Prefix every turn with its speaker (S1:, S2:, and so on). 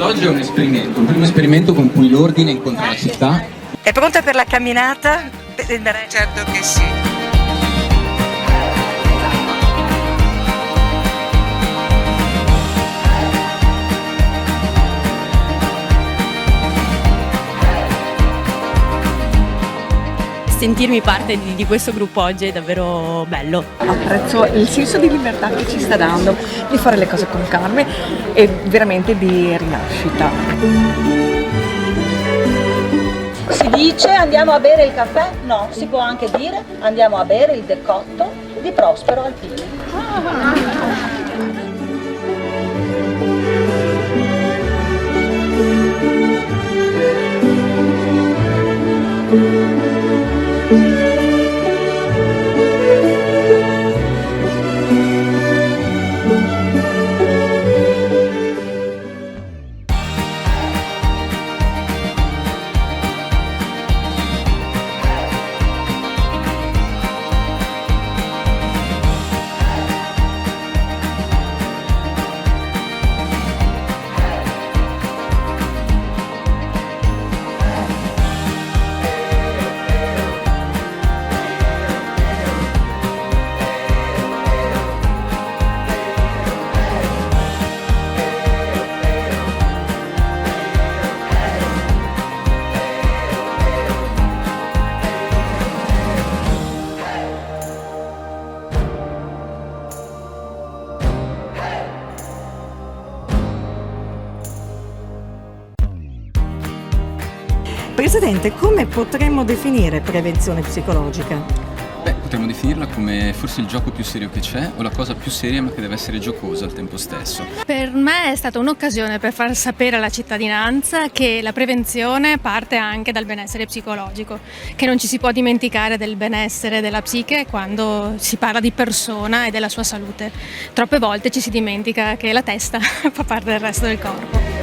S1: oggi è un primo esperimento con cui l'ordine incontra la città.
S2: È pronta per la camminata?
S3: Certo che sì.
S4: Sentirmi parte di questo gruppo oggi è davvero bello.
S5: Apprezzo il senso di libertà che ci sta dando, di fare le cose con calma e veramente di rinascita.
S6: Si dice andiamo a bere il caffè? No, si può anche dire andiamo a bere il decotto di Prospero Alpini.
S5: Presidente, come potremmo definire prevenzione psicologica?
S1: Potremmo definirla come forse il gioco più serio che c'è o la cosa più seria ma che deve essere giocosa al tempo stesso.
S4: Per me è stata un'occasione per far sapere alla cittadinanza che la prevenzione parte anche dal benessere psicologico, che non ci si può dimenticare del benessere della psiche quando si parla di persona e della sua salute. Troppe volte ci si dimentica che la testa fa parte del resto del corpo.